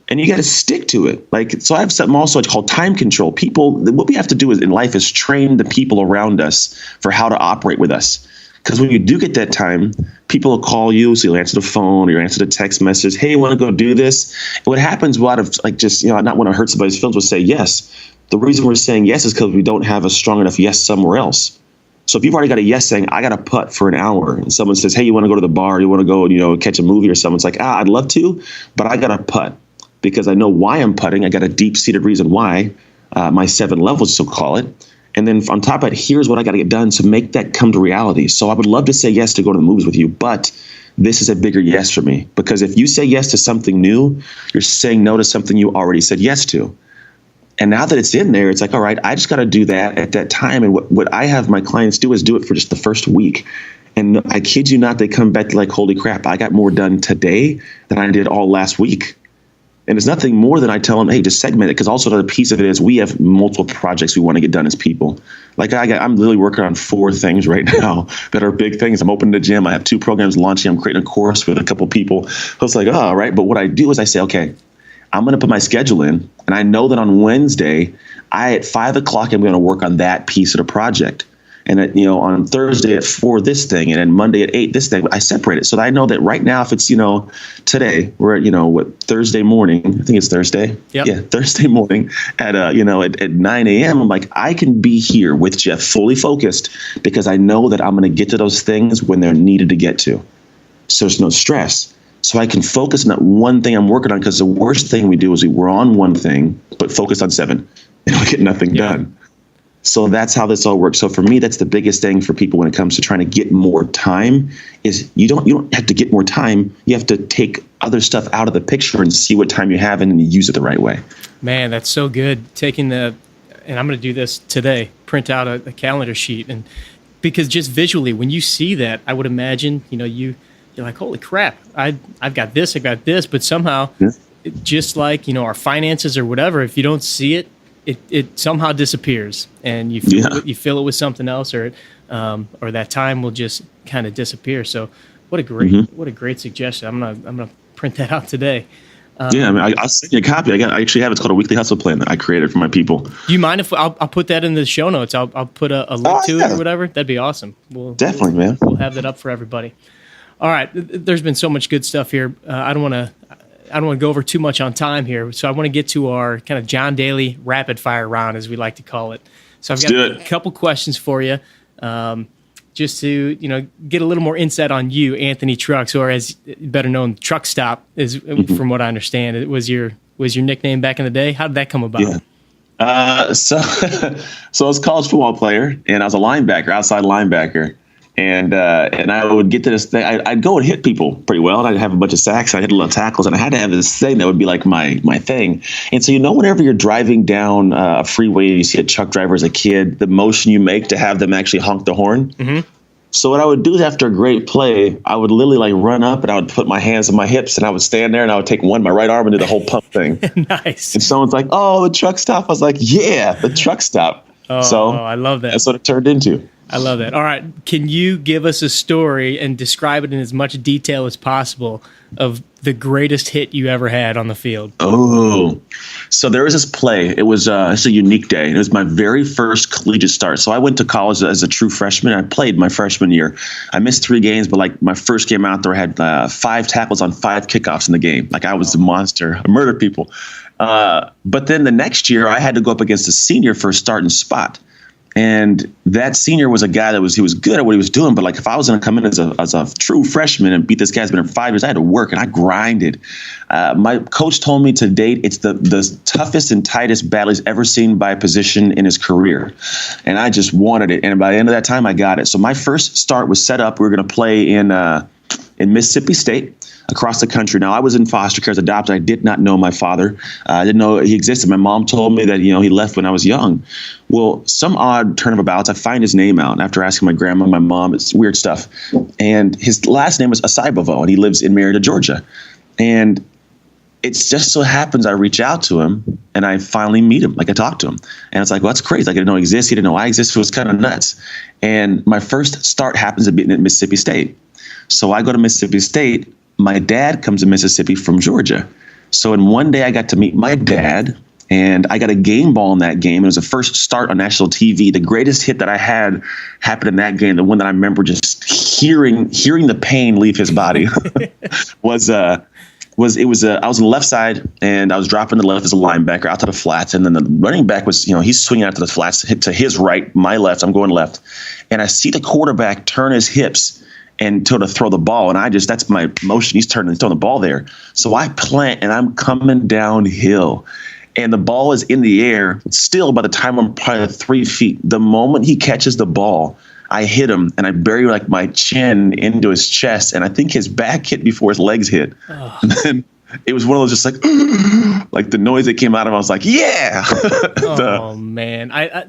And you got to stick to it. Like, so I have something also called time control. People, what we have to do is in life is train the people around us for how to operate with us. Because when you do get that time, people will call you, so you'll answer the phone or you answer the text message. Hey, you want to go do this? And what happens a lot of not want to hurt somebody's feelings, will say yes. The reason we're saying yes is because we don't have a strong enough yes somewhere else. So if you've already got a yes saying, I got to putt for an hour, and someone says, hey, you want to go to the bar, you want to go, catch a movie or something, it's like, I'd love to, but I got to putt because I know why I'm putting. I got a deep-seated reason why, my 7 levels, so call it. And then on top of it, here's what I got to get done to make that come to reality. So I would love to say yes to go to the movies with you, but this is a bigger yes for me. Because if you say yes to something new, you're saying no to something you already said yes to. And now that it's in there, it's like, all right, I just got to do that at that time. And what I have my clients do is do it for just the first week. And I kid you not, they come back to like, holy crap, I got more done today than I did all last week. And it's nothing more than I tell them, hey, just segment it. Because also another piece of it is we have multiple projects we want to get done as people. Like I'm literally working on 4 things right now that are big things. I'm opening the gym. I have 2 programs launching. I'm creating a course with a couple people. So it's like, oh, all right. But what I do is I say, okay, I'm going to put my schedule in. And I know that on Wednesday, at 5 o'clock, I'm going to work on that piece of the project. And on Thursday at 4, this thing, and then Monday at 8, this thing. I separate it so that I know that right now, if it's today, we're at Thursday morning. I think it's Thursday. Yep. Yeah, Thursday morning at 9 a.m. I'm like, I can be here with Jeff, fully focused, because I know that I'm going to get to those things when they're needed to get to. So there's no stress. So I can focus on that one thing I'm working on, because the worst thing we do is we're on one thing but focus on 7 and we get nothing done. So that's how this all works. So for me, that's the biggest thing for people when it comes to trying to get more time is you don't have to get more time. You have to take other stuff out of the picture and see what time you have and then use it the right way. Man, that's so good. And I'm going to do this today, print out a calendar sheet. And because just visually, when you see that, I would imagine, you're like, holy crap, I've got this, but somehow just like, our finances or whatever, if you don't see it, it somehow disappears, and you fill it with something else, or that time will just kind of disappear. So what a great suggestion. I'm gonna print that out today. I'll send you a copy. I actually have it's called a weekly hustle plan that I created for my people. Do you mind if I'll put that in the show notes? I'll put a link to it or whatever. That'd be awesome. Definitely, man. We'll have that up for everybody. All right. There's been so much good stuff here. I don't want to go over too much on time here, so I want to get to our kind of John Daly rapid fire round, as we like to call it. So I've got a couple questions for you, just to get a little more insight on you, Anthony Trucks, or as better known, Truck Stop is from what I understand. It was your nickname back in the day. How did that come about? Yeah. So I was a college football player, and I was a linebacker, outside linebacker. And I would get to this thing. I'd go and hit people pretty well. And I'd have a bunch of sacks. I hit a lot of tackles, and I had to have this thing that would be like my thing. And so, whenever you're driving down a freeway, you see a truck driver as a kid, the motion you make to have them actually honk the horn. Mm-hmm. So what I would do is after a great play, I would literally run up and I would put my hands on my hips and I would stand there and I would take my right arm and do the whole pump thing. Nice. And someone's like, "Oh, the truck stop." I was like, "Yeah, the truck stop." I love that. That's what it turned into. I love that. All right. Can you give us a story and describe it in as much detail as possible of the greatest hit you ever had on the field? Oh, so there was this play. It was it's a unique day. It was my very first collegiate start. So I went to college as a true freshman. I played my freshman year. I missed 3 games, but my first game out there, I had 5 tackles on 5 kickoffs in the game. I was a monster. I murdered people. But then the next year, I had to go up against a senior for a starting spot. And that senior was a guy he was good at what he was doing. But if I was going to come in as a true freshman and beat this guy who's been here 5 years, I had to work and I grinded. My coach told me to date, it's the toughest and tightest battle he's ever seen by a position in his career. And I just wanted it. And by the end of that time, I got it. So my first start was set up. We were going to play in Mississippi State. Across the country. Now, I was in foster care as adopted. I did not know my father. I didn't know he existed. My mom told me that, he left when I was young. Well, some odd turn of events, I find his name out. And after asking my grandma, my mom, it's weird stuff. And his last name was Asaibovo, and he lives in Marietta, Georgia. And it just so happens I reach out to him, and I finally meet him. I talk to him. And it's well, that's crazy. I didn't know he exists. He didn't know I exist. It was kind of nuts. And my first start happens to be at Mississippi State. So I go to Mississippi State. My dad comes to Mississippi from Georgia. So in one day I got to meet my dad, and I got a game ball in that game. It was the first start on national TV. The greatest hit that I had happened in that game. The one that I remember just hearing the pain leave his body was I was on the left side, and I was dropping the left as a linebacker out to the flats. And then the running back was, he's swinging out to the flats, hit to his right, my left. I'm going left. And I see the quarterback turn his hips and to throw the ball. And that's my motion. He's throwing the ball there. So I plant and I'm coming downhill. And the ball is in the air. Still, by the time I'm probably 3 feet, the moment he catches the ball, I hit him and I bury my chin into his chest. And I think his back hit before his legs hit. Oh. And then it was one of those just the noise that came out of him. I was like, yeah. Oh, man. I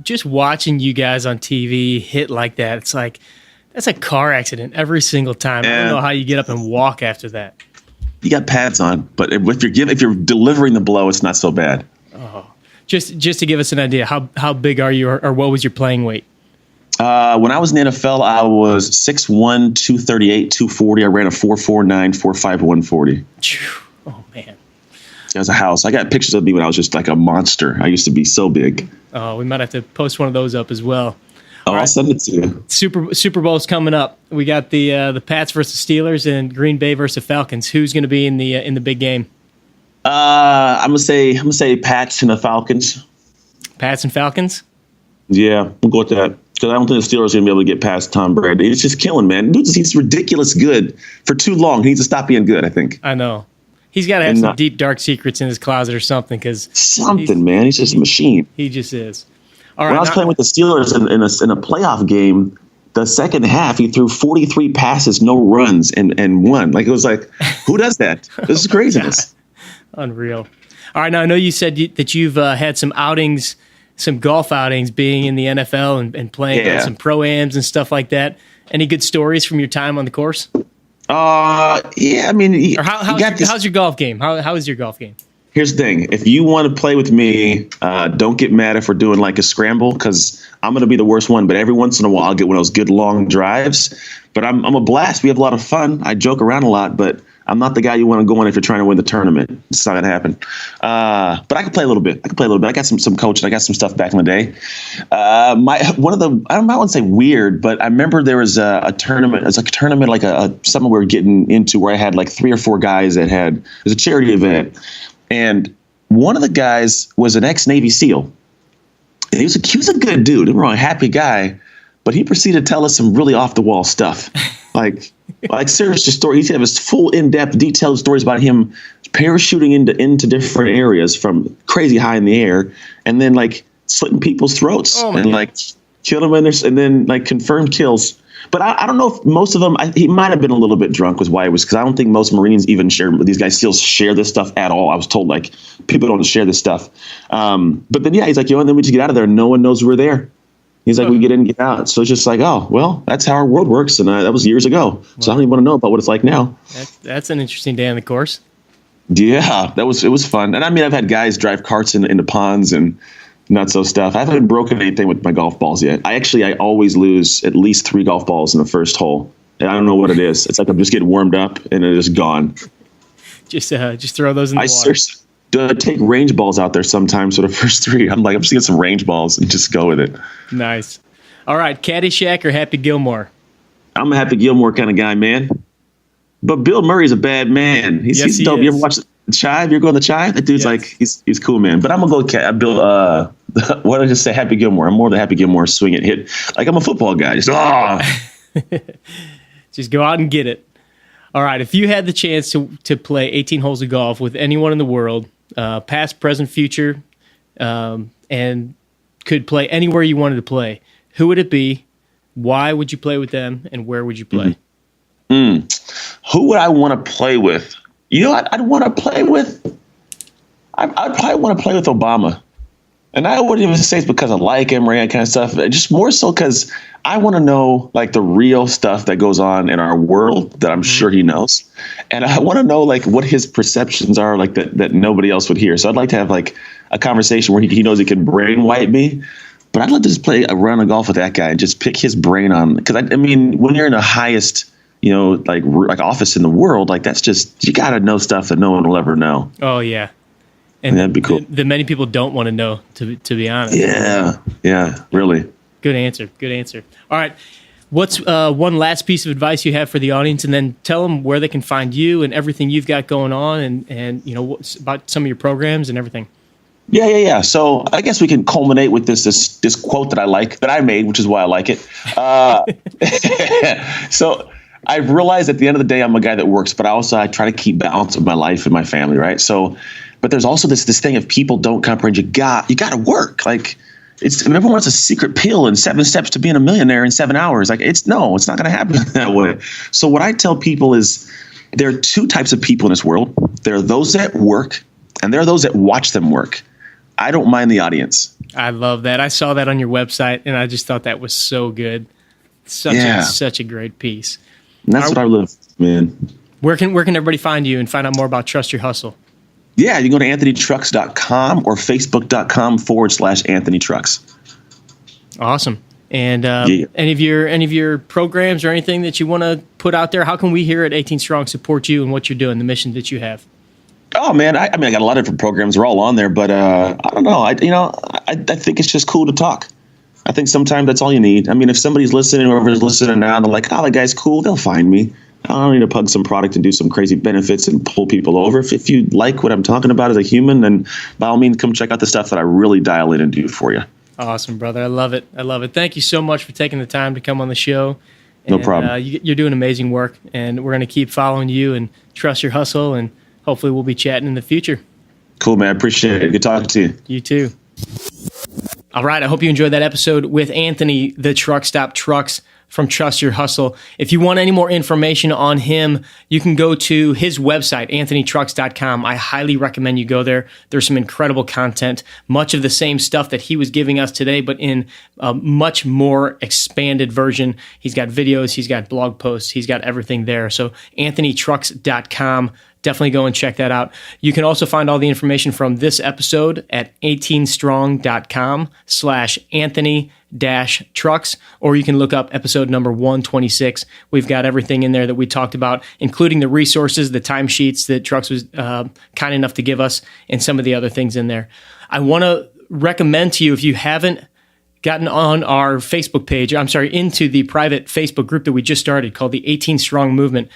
just watching you guys on TV hit like that, it's that's a car accident every single time. I don't know how you get up and walk after that. You got pads on, but if you're delivering the blow, it's not so bad. Oh, just to give us an idea, how big are you, or what was your playing weight? When I was in the NFL, I was 6'1", 238, 240. I ran a 4.49, 4.5, 140. Oh man, it was a house. I got pictures of me when I was just a monster. I used to be so big. Oh, we might have to post one of those up as well. Oh, I'll send it to you. Super Bowl's coming up. We got the Pats versus Steelers and Green Bay versus Falcons. Who's going to be in the big game? I'm gonna say Pats and the Falcons. Pats and Falcons. Yeah, we'll go with that because I don't think the Steelers are gonna be able to get past Tom Brady. It's just killing, man. Dude, he's ridiculous good for too long. He needs to stop being good, I think. I know. He's got to have some deep dark secrets in his closet or something. Man. He's just a machine. He just is. All right, when I was playing with the Steelers in a playoff game, the second half, he threw 43 passes, no runs, and won. It was who does that? This is craziness. Unreal. All right, now I know you said that you've had some outings, some golf outings, being in the NFL and playing some pro-ams and stuff like that. Any good stories from your time on the course? Yeah, I mean, Or how's your golf game? How is your golf game? Here's the thing. If you want to play with me, don't get mad if we're doing like a scramble, because I'm going to be the worst one. But every once in a while, I'll get one of those good long drives. But I'm a blast. We have a lot of fun. I joke around a lot, but I'm not the guy you want to go on if you're trying to win the tournament. It's not going to happen. But I can play a little bit. I got some coaching. I got some stuff back in the day. I don't want to say weird, but I remember there was a tournament. It was like a tournament, like something we were getting into, where I had like 3 or 4 guys it was a charity event. And one of the guys was an ex-Navy SEAL. And he was a good dude, a happy guy, but he proceeded to tell us some really off-the-wall stuff. like serious stories. He'd have his full, in-depth, detailed stories about him parachuting into different areas from crazy high in the air, and then like slitting people's throats and like killing them and then like confirmed kills. But I don't know if most of them, he might have been a little bit drunk was why it was, because I don't think most Marines even these guys still share this stuff at all. I was told like people don't share this stuff. But then, he's like, and then we just get out of there and no one knows we're there. He's like, we get in and get out. So it's just like, oh, well, that's how our world works. And that was years ago. So I don't even want to know about what it's like now. That's an interesting day on the course. Yeah, it was fun. And I mean, I've had guys drive carts into ponds and nutso stuff. I haven't broken anything with my golf balls yet. I always lose at least 3 golf balls in the first hole. And I don't know what it is. It's like I'm just getting warmed up and it's gone. Just throw those in the water. Seriously take range balls out there sometimes for the first 3. I'm just getting some range balls and just go with it. Nice. All right, Caddyshack or Happy Gilmore? I'm a Happy Gilmore kind of guy, man. But Bill Murray's a bad man. He's dope. You ever watch the Chive? You're going to Chive? That dude's like, he's cool, man. But I'm going to go Bill, what did I just say? Happy Gilmore. I'm more the Happy Gilmore swing it hit. Like I'm a football guy. Just go out and get it. All right. If you had the chance to play 18 holes of golf with anyone in the world, past, present, future, and could play anywhere you wanted to play, who would it be? Why would you play with them? And where would you play? Who would I want to play with? I'd want to play with. I'd probably want to play with Obama, and I wouldn't even say it's because I like him or any kind of stuff. Just more so because I want to know like the real stuff that goes on in our world that I'm sure he knows, and I want to know like what his perceptions are like that nobody else would hear. So I'd like to have like a conversation where he knows he can brainwipe me. But I'd love to just play a round of golf with that guy and just pick his brain on, because I mean, when you're in the highest, like office in the world, like that's just, you got to know stuff that no one will ever know. Oh yeah. And that'd be cool. That many people don't want to know, to be honest. Yeah, really. Good answer. All right. What's one last piece of advice you have for the audience, and then tell them where they can find you and everything you've got going on, and about some of your programs and everything. Yeah. So I guess we can culminate with this quote that I made, which is why I like it. So I've realized at the end of the day, I'm a guy that works, but I try to keep balance of my life and my family, right? So, but there's also this thing, if people don't comprehend, you got to work. Like everyone wants a secret pill and 7 steps to being a millionaire in 7 hours. Like it's not going to happen that way. So what I tell people is there are 2 types of people in this world. There are those that work, and there are those that watch them work. I don't mind the audience. I love that. I saw that on your website, and I just thought that was so good. Such a great piece. And that's what I live, man. Where can everybody find you and find out more about Trust Your Hustle? Yeah, you can go to anthonytrucks.com or facebook.com/Anthony Trucks. Awesome. And any of your programs or anything that you want to put out there, how can we here at 18 Strong support you and what you're doing, the mission that you have? Oh man, I got a lot of different programs. They're all on there, but I don't know. I think it's just cool to talk. I think sometimes that's all you need. I mean, if somebody's listening, whoever's listening now, and they're like, "Oh, that guy's cool," they'll find me. I don't need to plug some product and do some crazy benefits and pull people over. If you like what I'm talking about as a human, then by all means, come check out the stuff that I really dial in and do for you. Awesome, brother. I love it. Thank you so much for taking the time to come on the show. No problem. You're doing amazing work, and we're going to keep following you and Trust Your Hustle, and hopefully we'll be chatting in the future. Cool, man. I appreciate it. Good talking to you. You too. All right. I hope you enjoyed that episode with Anthony, the Truck Stop Trucks from Trust Your Hustle. If you want any more information on him, you can go to his website, anthonytrucks.com. I highly recommend you go there. There's some incredible content, much of the same stuff that he was giving us today, but in a much more expanded version. He's got videos, he's got blog posts, he's got everything there. So anthonytrucks.com. Definitely go and check that out. You can also find all the information from this episode at 18strong.com/Anthony-Trucks, or you can look up episode number 126. We've got everything in there that we talked about, including the resources, the timesheets that Trucks was kind enough to give us, and some of the other things in there. I want to recommend to you, if you haven't gotten on our Facebook page, into the private Facebook group that we just started called the 18 Strong Movement.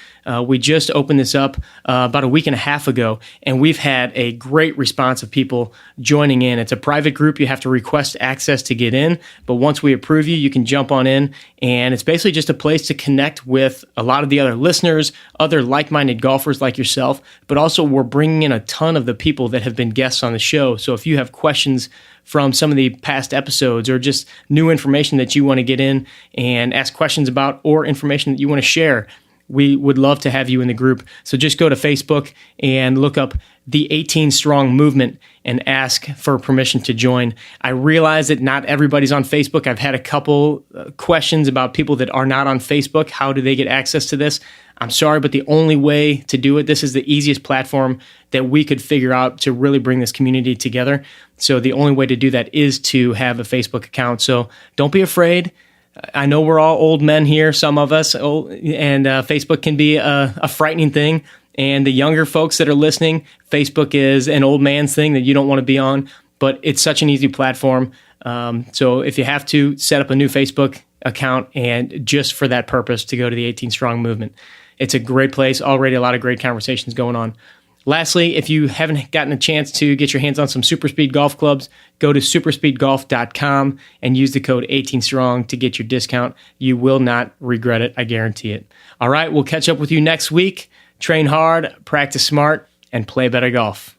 We just opened this up about a week and a half ago, and we've had a great response of people joining in. It's a private group. You have to request access to get in, but once we approve you, you can jump on in, and it's basically just a place to connect with a lot of the other listeners, other like-minded golfers like yourself, but also we're bringing in a ton of the people that have been guests on the show. So if you have questions from some of the past episodes or just new information that you want to get in and ask questions about, or information that you want to share, we would love to have you in the group. So just go to Facebook and look up the 18 Strong Movement and ask for permission to join. I realize that not everybody's on Facebook. I've had a couple questions about people that are not on Facebook. How do they get access to this? I'm sorry, but the only way to do it, this is the easiest platform that we could figure out to really bring this community together. So the only way to do that is to have a Facebook account. So don't be afraid. I know we're all old men here, some of us, and Facebook can be a frightening thing. And the younger folks that are listening, Facebook is an old man's thing that you don't want to be on, but it's such an easy platform. So if you have to, set up a new Facebook account, and just for that purpose, to go to the 18 Strong Movement. It's a great place. Already a lot of great conversations going on. Lastly, if you haven't gotten a chance to get your hands on some Super Speed golf clubs, go to superspeedgolf.com and use the code 18strong to get your discount. You will not regret it. I guarantee it. All right, we'll catch up with you next week. Train hard, practice smart, and play better golf.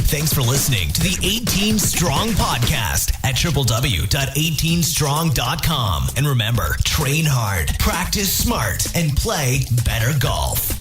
Thanks for listening to the 18 Strong podcast at www.18strong.com. And remember, train hard, practice smart, and play better golf.